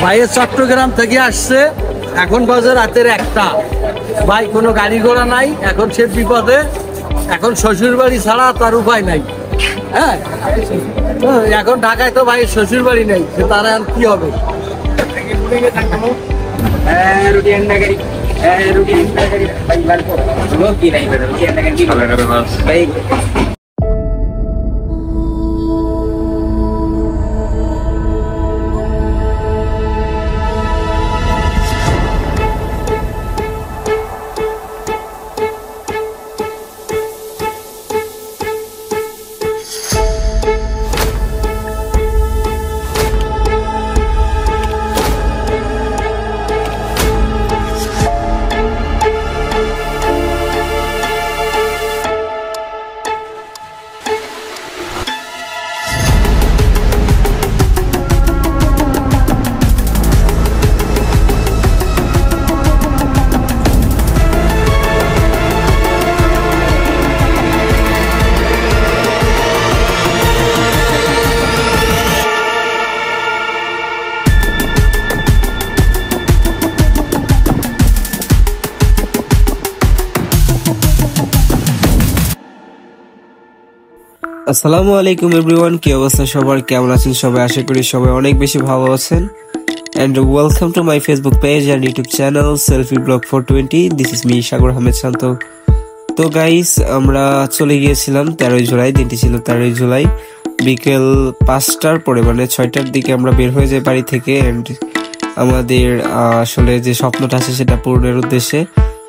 ভাইয়ের চট্টগ্রাম থেকে আসছে, এখন বাজে রাতের 1টা। ভাই কোনো গাড়ি ঘোড়া নাই, এখন সে বিপদে, এখন শ্বশুর বাড়ি ছাড়া তার উপায় নাই। হ্যাঁ, এখন ঢাকায় তো ভাই শ্বশুর বাড়ি নেই, তারা আর কি হবে। আসসালামু আলাইকুম এভরিওয়ান, কি অবস্থা সবার, কেমন আছেন সবাই? আশা করি সবাই অনেক বেশি ভালো আছেন। And welcome to my Facebook page and YouTube channel selfie blog 420। This is me Sagar Ahmed Shanto. তো গাইস, আমরা চলে গিয়েছিলাম 13ই জুলাই, দিনটি ছিল 13ই জুলাই, বিকেল 5টার পরে মানে 6টার দিকে আমরা বের হয়ে যাই বাড়ি থেকে। এন্ড আমাদের আসলে যে স্বপ্নটা আছে সেটা পূরণের উদ্দেশ্যে।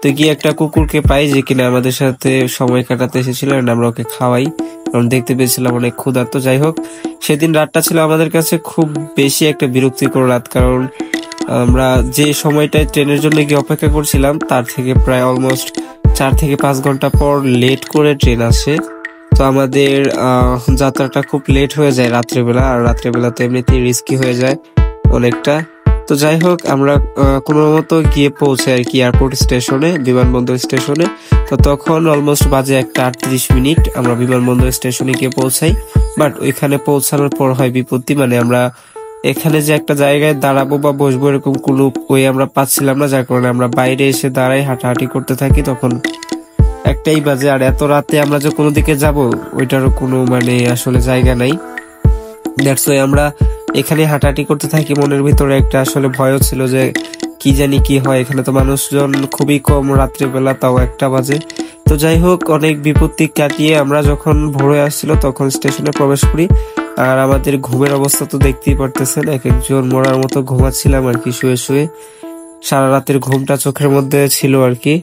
তো গিয়ে একটা কুকুরকে পাই যে কিনা আমাদের সাথে সময় কাটাতে এসেছিল, আমরা ওকে খাওয়াই, কারণ দেখতে পেয়েছিলাম অনেক ক্ষুধার্ত। যাই হোক, সেদিন রাতটা ছিল আমাদের কাছে খুব বেশি একটা বিরক্তিকর রাত, কারণ আমরা যে সময়টায় ট্রেনের জন্য গিয়ে অপেক্ষা করছিলাম তার থেকে প্রায় অলমোস্ট 4 থেকে 5 ঘন্টা পর লেট করে ট্রেন আসে। তো আমাদের যাত্রাটা খুব লেট হয়ে যায় রাত্রেবেলা, আর রাত্রেবেলা তো এমনিতেই রিস্কি হয়ে যায় অনেকটা। তো যাই হোক, আমরা কোনো মতো গিয়ে পৌঁছাই আর কি এয়ারপোর্ট স্টেশনে, বিমানবন্দর স্টেশনে। তো তখন অলমোস্ট বাজে 1:38, আমরা বিমানবন্দর স্টেশনে গিয়ে পৌঁছাই। বাট ওইখানে পৌঁছানোর পর হয় বিপত্তি, মানে আমরা এখানে যে একটা জায়গায় দাঁড়াবো বা বসবো এরকম কোনো ওই আমরা পাচ্ছিলাম না, যার কারণে আমরা বাইরে এসে দাঁড়াই, হাঁটাহাঁটি করতে থাকি। তখন 1টাই বাজে, আর এত রাতে আমরা যে কোনো দিকে যাব ওইটারও কোনো মানে আসলে জায়গা নাই। দ্যাটস ওয়াই আমরা এখানে হাঁটাহাঁটি করতে থাকি। মনের ভিতরে একটা আসলে ভয়ও ছিল যে কি জানি কি হয়, এখানে তো মানুষজন খুবই কম রাত্রিবেলা, তাও 1টা বাজে। তো যাই হোক, অনেক বিপত্তি কাটিয়ে আমরা যখন ভোর হয়ে আসছিল তখন স্টেশনে প্রবেশ করি। আর আমাদের ঘুমের অবস্থা তো দেখতেই পারতেছেন, এক একজন মরার মতো ঘুমাচ্ছিলাম আর কি, শুয়ে শুয়ে। সারা রাতের ঘুমটা চোখের মধ্যে ছিল আর কি।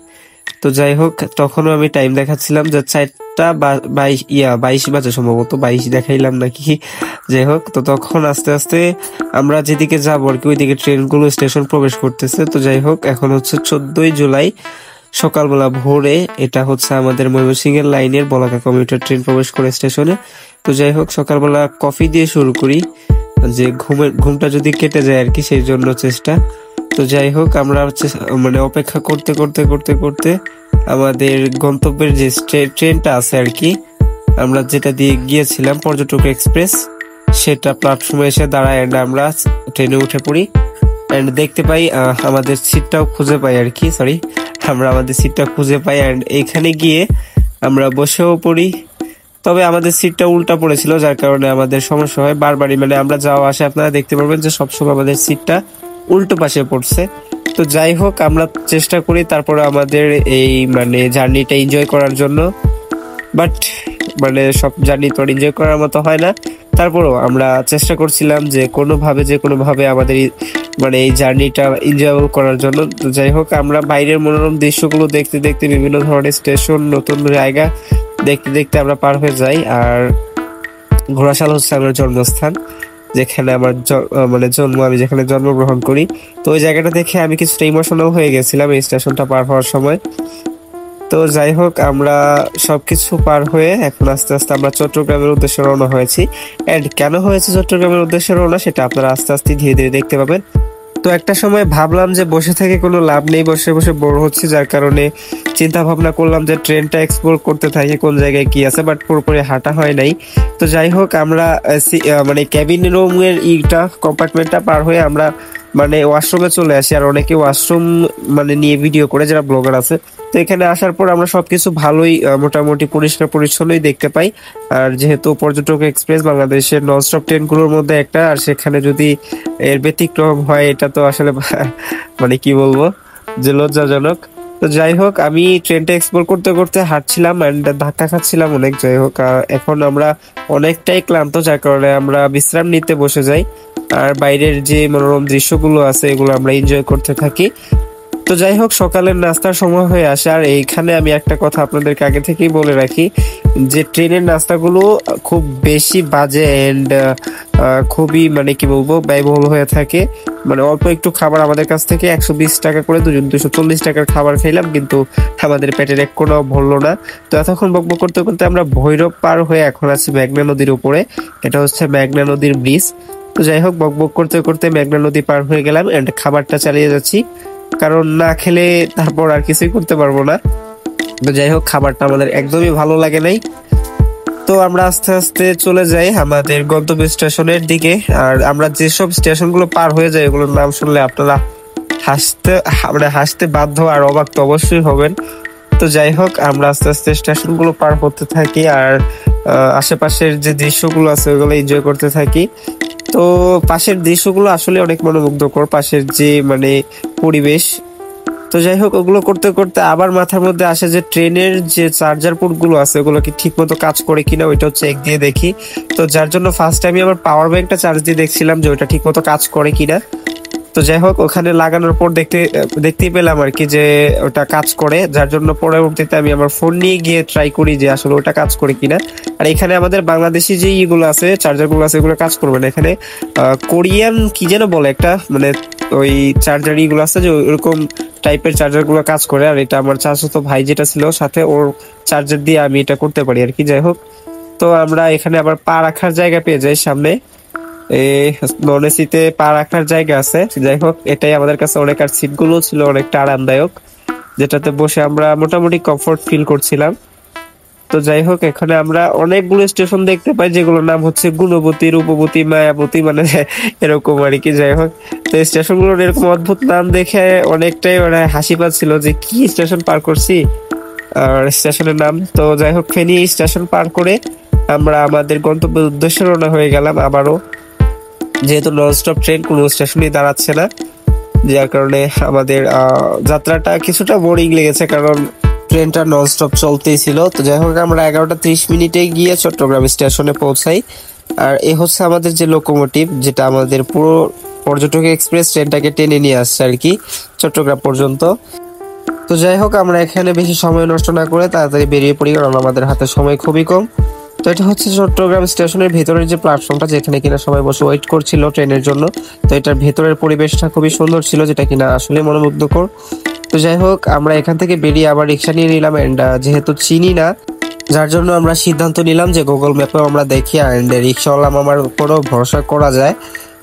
তো যাই হোক, তখনও আমি টাইম দেখাচ্ছিলাম যে 4:22 বাজে, সম্ভবত 22 দেখাইলাম নাকি। যাই হোক, তো তখন আস্তে আস্তে আমরা যেদিকে যাবো আর কি ওইদিকে ট্রেনগুলো স্টেশন প্রবেশ করতেছে। তো যাই হোক, এখন হচ্ছে 14ই জুলাই সকালবেলা ভোরে, এটা হচ্ছে আমাদের ময়মনসিংহের লাইনের বলাকা কমিউটার ট্রেন প্রবেশ করে স্টেশনে। তো যাই হোক, সকালবেলা কফি দিয়ে শুরু করি, যে ঘুমটা যদি কেটে যায় আর কি, সেই জন্য চেষ্টা। তো যাই হোক, আমরা মানে অপেক্ষা করতে করতে করতে করতে আমাদের গন্তব্যের যে ট্রেনটা আছে আর কি, আমরা যেটা দিয়ে গিয়েছিলাম পর্যটক এক্সপ্রেস, সেটা প্ল্যাটফর্মে এসে দাঁড়ায়। এন্ড আমরা ট্রেনে উঠে পড়ি এন্ড দেখতে পাই আমাদের সিটটাও খুঁজে পাই আর কি, আমরা আমাদের সিটটা খুঁজে পাই। এন্ড এখানে গিয়ে আমরা বসেও পড়ি, তবে আমাদের সিটটা উল্টা পড়েছিল, যার কারণে আমাদের সমস্যা হয় বারবারই, মানে আমরা যাওয়া আসে আপনারা দেখতে পারবেন যে সবসময় আমাদের সিটটা উল্টো পাশে পড়ছে। তো যাই হোক, আমরা চেষ্টা করি তারপরে আমাদের এই মানে জার্নিটা এনজয় করার জন্য, বাট মানে সব জার্নি তো এনজয় করার মতো হয় না। তারপরেও আমরা চেষ্টা করছিলাম যে কোনোভাবে আমাদের মানে এই জার্নিটা এনজয় করার জন্য। তো যাই হোক, আমরা বাইরের মনোরম দৃশ্যগুলো দেখতে দেখতে, বিভিন্ন ধরনের স্টেশন, নতুন জায়গা দেখতে দেখতে আমরা পার হয়ে যাই। আর ঘোড়াশাল হচ্ছে আমার জন্মস্থান, যেখানে আমার মানে আমি যেখানে জন্মগ্রহণ করি। তো ওই জায়গাটা দেখে আমি কিছুটা ইমোশনাল হয়ে গেছিলাম এই স্টেশনটা পার হওয়ার সময়। তো যাই হোক, আমরা সবকিছু পার হয়ে এখন আস্তে আস্তে আমরা চট্টগ্রামের উদ্দেশ্যে রওনা হয়েছি। এন্ড কেন হয়েছে চট্টগ্রামের উদ্দেশ্যে রওনা, সেটা আপনারা আস্তে আস্তে ধীরে ধীরে দেখতে পাবেন। তো একটা সময় ভাবলাম যে বসে থেকে কোনো লাভ নেই, বসে বসে বোর হচ্ছে, যার কারণে চিন্তা ভাবনা করলাম যে ট্রেনটা এক্সপ্লোর করতে থাকি কোন জায়গায় কি আছে, বাট পুরোপুরি হাঁটা হয় নাই। তো যাই হোক আমরা মানে ক্যাবিন রুমের কম্পার্টমেন্টটা পার হয়ে আমরা মানে ওয়াশরুমে চলে আসি। আর অনেকে ওয়াশরুম মানে নিয়ে ভিডিও করে যারা ব্লগার আছে। তো এখানে আসার পর আমরা সবকিছু ভালোই মোটামুটি পরিষ্কার পরিচ্ছন্নই দেখতে পাই। আর যেহেতু পর্যটক এক্সপ্রেস বাংলাদেশের ননস্টপ ট্রেনগুলোর মধ্যে একটা, আর সেখানে যদি এর ব্যতিক্রম হয় এটা তো আসলে মানে কি বলবো যে লজ্জাজনক। তো যাই হোক আমি ট্রেনটা এক্সপ্লোর করতে করতে হাঁটছিলাম এন্ড ধাক্কা খাচ্ছিলাম অনেক। যাই হোক এখন আমরা অনেকটাই ক্লান্ত, যার কারণে আমরা বিশ্রাম নিতে বসে যাই। আর বাইরের যে মনোরম দৃশ্যগুলো আছে এগুলো আমরা এনজয় করতে থাকি। তো যাই হোক সকালের নাস্তার সময় হয়ে আসে। আর এইখানে আমি একটা কথা আপনাদেরকে আগে থেকেই বলে রাখি যে ট্রেনের নাস্তাগুলো খুব বেশি বাজে এন্ড খুবই মানে কি বলবো ব্যয়বহুল হয়ে থাকে। মানে অল্প একটু খাবার আমাদের কাছ থেকে 120 টাকা করে দুজন 240 টাকার খাবার খাইলাম, কিন্তু আমাদের পেটের এক কোনাও ভরলো না। তো এতক্ষণ বকবক করতে করতে আমরা ভৈরব পার হয়ে এখন আছি মেঘনা নদীর উপরে। এটা হচ্ছে মেঘনা নদীর ব্রিজ। তো যাই হোক বকবক করতে করতে মেঘনা নদী পার হয়ে গেলাম এন্ড খাবারটা চালিয়ে যাচ্ছি, কারণ না খেলে তারপর আর কিছুই করতে পারবো না। তো যাই হোক খাবারটা আমাদের একদমই ভালো লাগে নাই। তো আমরা আস্তে আস্তে চলে যাই আমাদের গন্তব্য স্টেশনের দিকে। আর আমরা যেসব স্টেশনগুলো পার হয়ে যাই ওগুলোর নাম শুনলে আপনারা হাসতে বাধ্য আর অবাক তো অবশ্যই হবেন। তো যাই হোক আমরা আস্তে আস্তে স্টেশনগুলো পার হতে থাকি আর আশেপাশের যে দৃশ্যগুলো আছে ওগুলো এনজয় করতে থাকি। তো পাশের দৃশ্যগুলো আসলে অনেক মনোমুগ্ধকর, পাশের যে মানে পরিবেশ। তো যাই হোক ওগুলো করতে করতে আবার মাথার মধ্যে আসে যে ট্রেনের যে চার্জার পোর্ট গুলো আছে ওগুলো কি ঠিক মতো কাজ করে কিনা, ওইটা হচ্ছে এক দিয়ে দেখি। তো যার জন্য ফার্স্ট আমি আমার পাওয়ার ব্যাংকটা চার্জ দিয়ে দেখছিলাম যে ওইটা ঠিক মতো কাজ করে কিনা। তো যাই হোক ওখানে লাগানোর পর দেখতেই পেলাম আর কি যে ওটা কাজ করে, যার জন্য পরবর্তীতে আমি আমার ফোন নিয়ে গিয়ে ট্রাই করি যে আসলে ওটা কাজ করে কিনা। আর এখানে আমাদের বাংলাদেশি যে ইগুলো আছে চার্জার গুলো আছে এগুলো কাজ করবে না, এখানে কোরিয়ান কি যেন বলে একটা মানে ওই চার্জার ইগুলো আছে যে ওইরকম টাইপের চার্জার গুলো কাজ করে। আর এটা আমার চাচাতো ভাই যেটা ছিল সাথে ওর চার্জার দিয়ে আমি এটা করতে পারি আর কি। যাই হোক তো আমরা এখানে আবার পা রাখার জায়গা পেয়ে যাই, সামনে নন এসিতে পা রাখার জায়গা আছে। যাই হোক এটাই আমাদের কাছে অনেক, আর সিট গুলো ছিল অনেকটা আরামদায়ক, যেটাতে বসে আমরা মোটামুটি কমফোর্ট ফিল করছিলাম। তো যাই হোক এখানে আমরা অনেকগুলো স্টেশন দেখতে পাই যেগুলোর নাম হচ্ছে গুণবতী, রূপবতী, মায়াবতী মানে এরকম আর কি। যাই হোক তো স্টেশন গুলোর এরকম অদ্ভুত নাম দেখে অনেকটাই মানে হাসি পাচ্ছিল যে কি স্টেশন পার করছি আর স্টেশনের নাম। তো যাই হোক ফেনী স্টেশন পার করে আমরা আমাদের গন্তব্যের উদ্দেশ্যে রওনা হয়ে গেলাম আবারও, যেহেতু ননস্টপ ট্রেন কোনো স্টেশনে দাঁড়াচ্ছে না, যার কারণে আমাদের যাত্রাটা কিছুটা বোরিং লেগেছে, কারণ ট্রেনটা ননস্টপ চলতেই ছিল। তো যাই হোক আমরা 11টা 30 মিনিটে গিয়ে চট্টগ্রাম স্টেশনে পৌঁছাই। আর এ হচ্ছে আমাদের যে লোকোমোটিভ, যেটা আমাদের পুরো পর্যটক এক্সপ্রেস ট্রেনটাকে টেনে নিয়ে আসছে আর কি চট্টগ্রাম পর্যন্ত। তো যাই হোক আমরা এখানে বেশি সময় নষ্ট না করে তাড়াতাড়ি বেরিয়ে পড়ি, কারণ আমাদের হাতে সময় খুবই কম। তো এটা হচ্ছে চট্টগ্রাম স্টেশনের ভেতরের যে প্ল্যাটফর্মটা, যেখানে কিনা সবাই বসে ওয়েট করছিল ট্রেনের জন্য। তো এটার ভেতরের পরিবেশটা খুবই সুন্দর ছিল, যেটা কিনা আসলে মনোমুগ্ধকর। তো যাই হোক আমরা এখান থেকে বেরিয়ে আবার রিক্সা নিয়ে নিলাম এন্ড যেহেতু চিনি না, যার জন্য আমরা সিদ্ধান্ত নিলাম যে গুগল ম্যাপেও আমরা দেখি এন্ড রিক্সাওয়ালা আমার উপরও ভরসা করা যায়,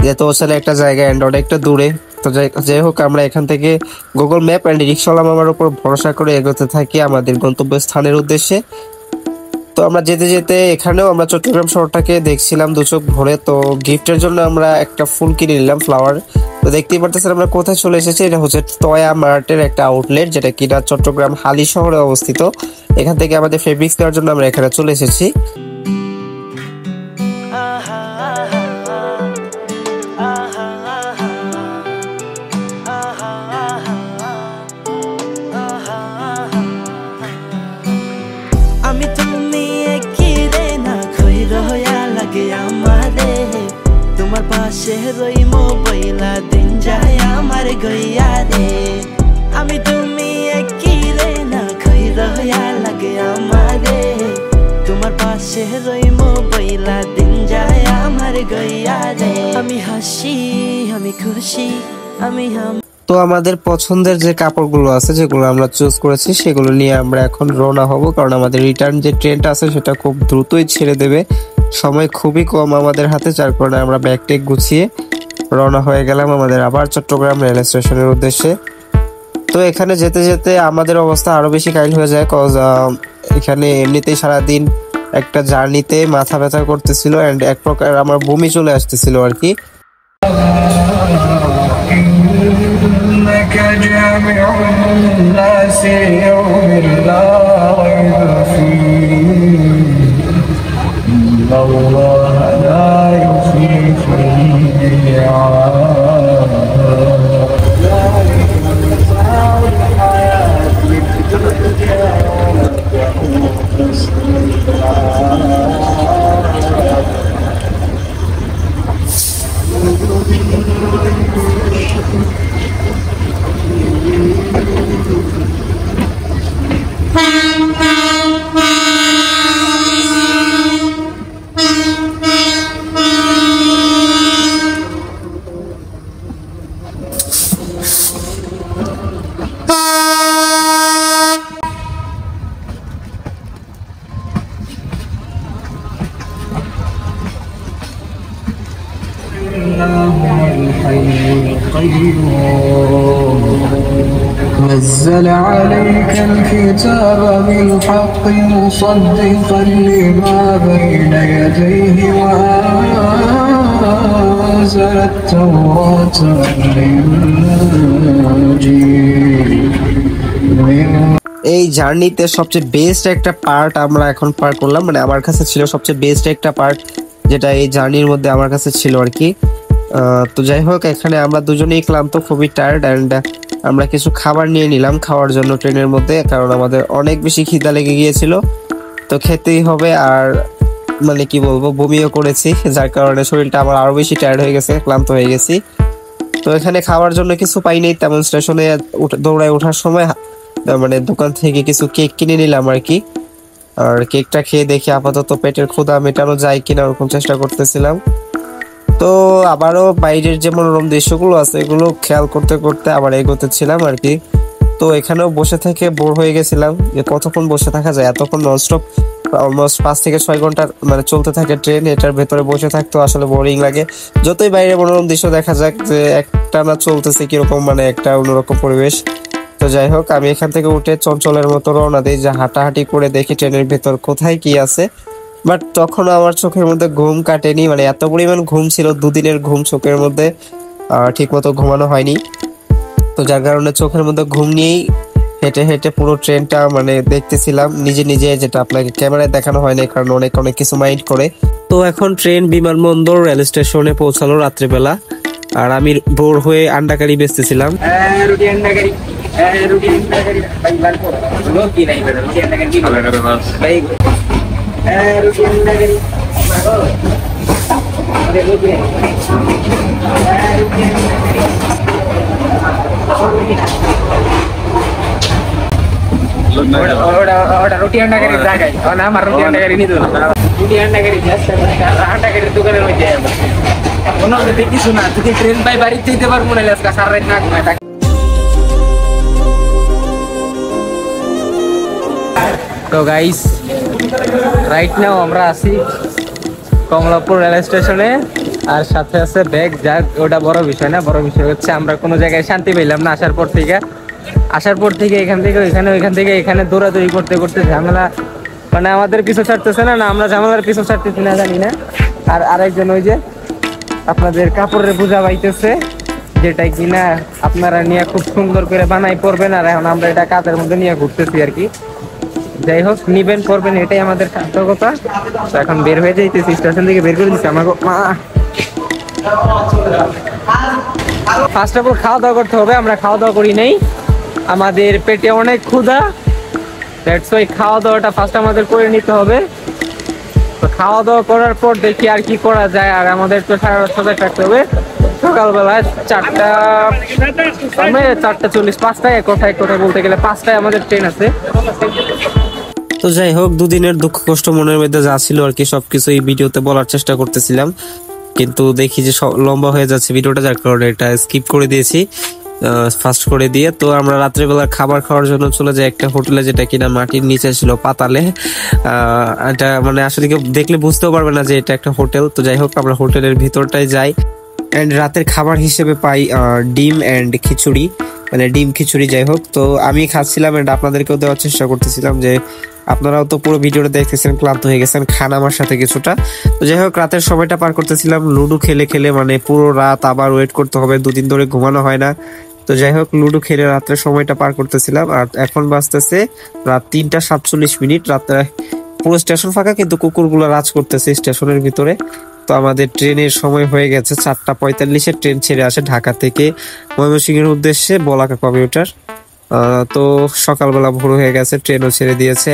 যেহেতু ওখানে একটা জায়গা এন্ড অনেকটা দূরে। তো যাই হোক আমরা এখান থেকে গুগল ম্যাপ এন্ড রিক্সাওয়ালা আমার উপর ভরসা করে এগোতে থাকি আমাদের গন্তব্য স্থানের উদ্দেশ্যে। তো আমরা যেতে যেতে এখানেও আমরা চট্টগ্রাম শহরটাকে দেখছিলাম দু চোখ ভরে। তো গিফটের জন্য আমরা একটা ফুল কিনে নিলাম, ফ্লাওয়ার। তো দেখতেই পারতেছেন আমরা কোথায় চলে এসেছি, এটা হচ্ছে তয়া মার্টের একটা আউটলেট, যেটা কিনা চট্টগ্রাম হালি শহরে অবস্থিত। এখান থেকে আমাদের ফেব্রিক্স দেওয়ার জন্য আমরা এখানে চলে এসেছি। আমি তুমি কি রে না খই রহয়া লাগে আমারে, তোমার পাশে রই মোবাইলা দিন যায় আমার গইয়া রে। আমি তুমি কি রে না খই রহয়া লাগে আমারে, তোমার পাশে রই মোবাইলা দিন যায় আমার গইয়া রে। আমি হাসি আমি খুশি আমি তো আমাদের পছন্দের যে কাপড়গুলো আছে যেগুলো আমরা চুজ করেছি সেগুলো নিয়ে আমরা এখন রওনা হব, কারণ আমাদের রিটার্ন যে ট্রেনটা আছে সেটা খুব দ্রুতই ছেড়ে দেবে, সময় খুবই কম আমাদের হাতে। যার কারণে আমরা ব্যাগ টেক গুছিয়ে রওনা হয়ে গেলাম আমাদের আবার চট্টগ্রাম রেল স্টেশনের উদ্দেশ্যে। তো এখানে যেতে যেতে আমাদের অবস্থা আরো বেশি কাইল হয়ে যায়, কজ এখানে এমনিতেই সারাদিন একটা জার্নিতে মাথা ব্যথা করতেছিল এন্ড এক প্রকার আমার বমি চলে আসতেছিল আর কি। نزل عليك الكتاب بالحق مصدقا لما بين يديه وأنزل التوراة والإنجيل এই জার্নিতে সবচেয়ে বেস্ট একটা পার্ট আমরা এখন পার করলাম, মানে আমার কাছে ছিল সবচেয়ে বেস্ট একটা পার্ট, যেটা এই জার্নির মধ্যে আমার কাছে ছিল আর কি। তো যাই হোক, এখানে আমরা দুজনেই ক্লান্ত, খুবই টায়ার্ড, অ্যান্ড আমরা কিছু খাবার নিয়ে নিলাম খাওয়ার জন্য ট্রেনের মধ্যে, কারণ আমাদের অনেক বেশি খিদা লেগে গিয়েছিল, তো খেতেই হবে। আর মানে কি বলবো, বমিও করেছি, যার কারণে শরীরটা আমার আরো বেশি টায়ার্ড হয়ে গেছে, ক্লান্ত হয়ে গেছি। তো এখানে খাওয়ার জন্য কিছু পাইনি তেমন, স্টেশনে দৌড়ায় ওঠার সময় মানে দোকান থেকে কিছু কেক কিনে নিলাম আর কি। আর কেকটা খেয়ে দেখি আপাতত পেটের ক্ষুধা মেটানো যায় কিনা ওরকম চেষ্টা করতেছিলাম। তো আবারও বাইরের যে মনোরম দৃশ্যগুলো আছে এগুলো খেয়াল করতে করতে আবার এগোতেছিলাম আর কি। তো এখানেও বসে থেকে বোর হয়ে গেছিলাম, যে কতক্ষণ বসে থাকা যায়, এতক্ষণ ননস্টপ অলমোস্ট 5 থেকে 6 ঘন্টা মানে চলতে থাকে ট্রেন, এটার ভেতরে বসে থাকতে আসলে বোরিং লাগে। যতই বাইরে মনোরম দৃশ্য দেখা যাক, যে একটা না চলতেছে কিরকম, মানে একটা অন্যরকম পরিবেশ। তো যাই হোক, আমি এখান থেকে উঠে চঞ্চলের মতো রওনা দিই, যে হাঁটাহাঁটি করে দেখি ট্রেনের ভেতর কোথায় কি আছে। বাট তখন আমার চোখের মধ্যে ঘুম কাটেনি, মানে এত পরিমাণ ঘুম ছিল, দুদিনের ঘুম চোখের মধ্যে, ঠিক মতো ঘুমানো হয়নি। তো যার কারণে চোখের মধ্যে ঘুম নিয়েই হেঁটে হেঁটে পুরো ট্রেনটা মানে দেখতেছিলাম নিজে নিজে, যেটা আপনাকে ক্যামেরায় দেখানো হয় না, কারণ অনেক অনেক কিছু মাইন্ড করে। তো এখন ট্রেন বিমানবন্দর রেল স্টেশনে পৌঁছালো রাত্রিবেলা, আর আমি বোর হয়ে আন্ডাকারি বেচতেছিলাম। রুটি আন্ডা কারি জায়গায় না, আমার রুটি আন্ডা কারি নিতে রুটি আন্ডা কারি আন্ডা কারির দোকানের মধ্যে কোনো কিছু না, যদি ট্রেন পাই বাড়িতে যেতে পারবো না, আজকে সারা রাত না ঘুমায় থাকি। তো গাইস, রাইট নাও আমরা আছি কমলাপুর রেল স্টেশনে, আর সাথে আছে ব্যাগ। যাক, ওটা বড় বিষয় না, বড় বিষয় হচ্ছে আমরা কোনো জায়গায় শান্তি পেলাম না আসার পর থেকে এখান থেকে ওইখানে, ওইখান থেকে এখানে দৌড়াদৌড়ি করতে করতে ঝামেলা, মানে আমাদের পিছু ছাড়তেছে না, আমরা ঝামেলার পিছু ছাড়তেছি না জানি না। আর আরেকজন ওই যে আপনাদের কাপড়ের পূজা পাইতেছে, যেটা কিনা আপনারা নিয়ে খুব সুন্দর করে বানাই পড়বেন, আর এখন আমরা এটা কাঁধের মধ্যে নিয়ে ঘুরতেছি আর কি। যাই হোক, নিবেন করবেন, এটাই আমাদের সার্থকতা। তো এখন বের হয়ে যাইতেছি, স্টেশন থেকে বের করে দিচ্ছি আমাকে। ফার্স্ট অফ অল খাওয়া দাওয়া করতে হবে, আমরা খাওয়া দাওয়া করি নাই, আমাদের পেটে অনেক ক্ষুধা, দ্যাটস ওয়াই খাওয়া দাওয়াটা ফার্স্ট আমাদের করে নিতে হবে। তো খাওয়া দাওয়া করার পর দেখি আর কি করা যায়। আর আমাদের তো সজাগ থাকতে হবে, সকালবেলায় 4:40 5টায়, এক কথায় বলতে গেলে 5টায় আমাদের ট্রেন আছে। তো যাই হোক, দুদিনের দুঃখ কষ্ট মনের মধ্যে যা ছিল আর কি সবকিছু এই ভিডিওতে বলার চেষ্টা করতেছিলাম, কিন্তু দেখি যে লম্বা হয়ে যাচ্ছে ভিডিওটা, যার কারণে এটা স্কিপ করে দিয়েছি ফাস্ট করে দিয়ে। তো আমরা রাত্রেবেলা খাবার খাওয়ার জন্য চলে যাই একটা হোটেলে, যেটা কিনা মাটির নিচে ছিল, পাতালে। এটা মানে আসলে কেউ দেখলে বুঝতেও পারবে না যে এটা একটা হোটেল। তো যাই হোক, আমরা হোটেলের ভিতরটায় যাই, অ্যান্ড রাতের খাবার হিসেবে পাই ডিম অ্যান্ড খিচুড়ি। মানে ডিম খিচুড়ি যাই হোক। তো আমি খাচ্ছিলাম এটা আপনাদেরকেও দেওয়ার চেষ্টা করতেছিলাম যে আপনারাও তো পুরো ভিডিওটা দেখতেছেন, ক্লান্ত হয়ে গেছেন, খান আমার সাথে কিছুটা। তো যাই হোক রাতের সময়টা পার করতেছিলাম লুডো খেলে খেলে, মানে পুরো রাত আবার ওয়েট করতে হবে, 2 দিন ধরে ঘুমানো হয় না। তো যাই হোক লুডো খেলে রাত্রের সময়টা পার করতেছিলাম। আর এখন বাজতেছে রাত 3:47। রাত্রে পুরো স্টেশন ফাঁকা, কিন্তু কুকুরগুলো রাজ করতেছে স্টেশনের ভিতরে। তো আমাদের ট্রেনের সময় হয়ে গেছে 4:45-এ ট্রেন ছেড়ে আসে ঢাকা থেকে ময়মনসিংহের উদ্দেশ্যে বলাকা কমিউটার। তো সকালবেলা ভোর হয়ে গেছে, ট্রেনও ছেড়ে দিয়েছে।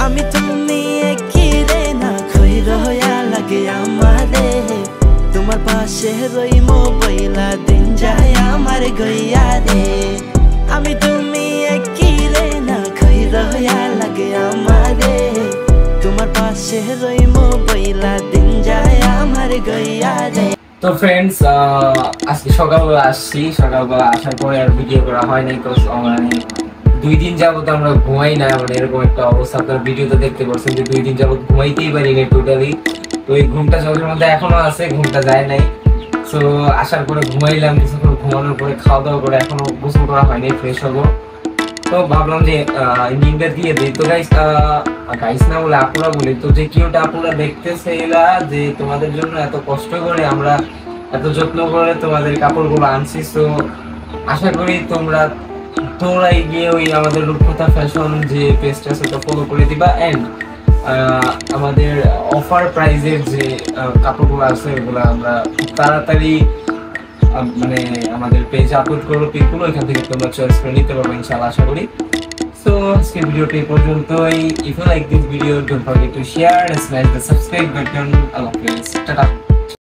আমি তুমি একই রে না খৈর হইয়া লাগে আমারে তোমার পাশে রইমো বইলা দিন যায় আমার গইয়া রে আমি তুমি একই রে না খৈর হইয়া লাগে আমারে তোমার পাশে রইমো বইলা দিন যায় আমার গইয়া রে। তো ফ্রেন্ডস আজকে সকালবেলা আসছি, সকালবেলা আসার পরে আর ভিডিও করা হয়নি। তো মানে 2 দিন যাবত আমরা ঘুমাই না, মানে এরকম একটা অবস্থা। আপনার ভিডিওতে দেখতে পাচ্ছেন যে 2 দিন যাবত ঘুমাইতেই পারি না টোটালি। তো এই ঘুমটা চোখের মধ্যে এখনো আছে, ঘুমটা যায় নাই। তো আসার পরে ঘুমাইলাম, কিছুক্ষণ ঘুমানোর পরে খাওয়া দাওয়া করে এখনো গোসল করা হয়নি, ফ্রেশ হবো। তো ভাবলাম যে ইঞ্জিনটা দিয়ে দিই। তো গাইস না বলে আপুরা বলি, তো যে কিউটা আপুরা দেখতেছে এলা যে তোমাদের জন্য এত কষ্ট করে আমরা এত যত্ন করে তোমাদের কাপড়গুলো আনছি। তো আশা করি তোমরা গিয়ে ওই আমাদের রূপকথা ফ্যাশন যে পেজটা আছে ওটা ফলো করে দিবা। এন্ড আমাদের অফার প্রাইজের যে কাপড়গুলো আছে ওগুলো আমরা খুব তাড়াতাড়ি মানে আমাদের পেজে আপলোড করবো পিকগুলো, এখান থেকে তোমরা চয়েস করে নিতে পারবে ইনশাআল্লাহ আশা করি। সো আজকের ভিডিওটি এই পর্যন্তই। If you like this video don't forget to share and smash the subscribe button. Allah হাফেজ, টাটা।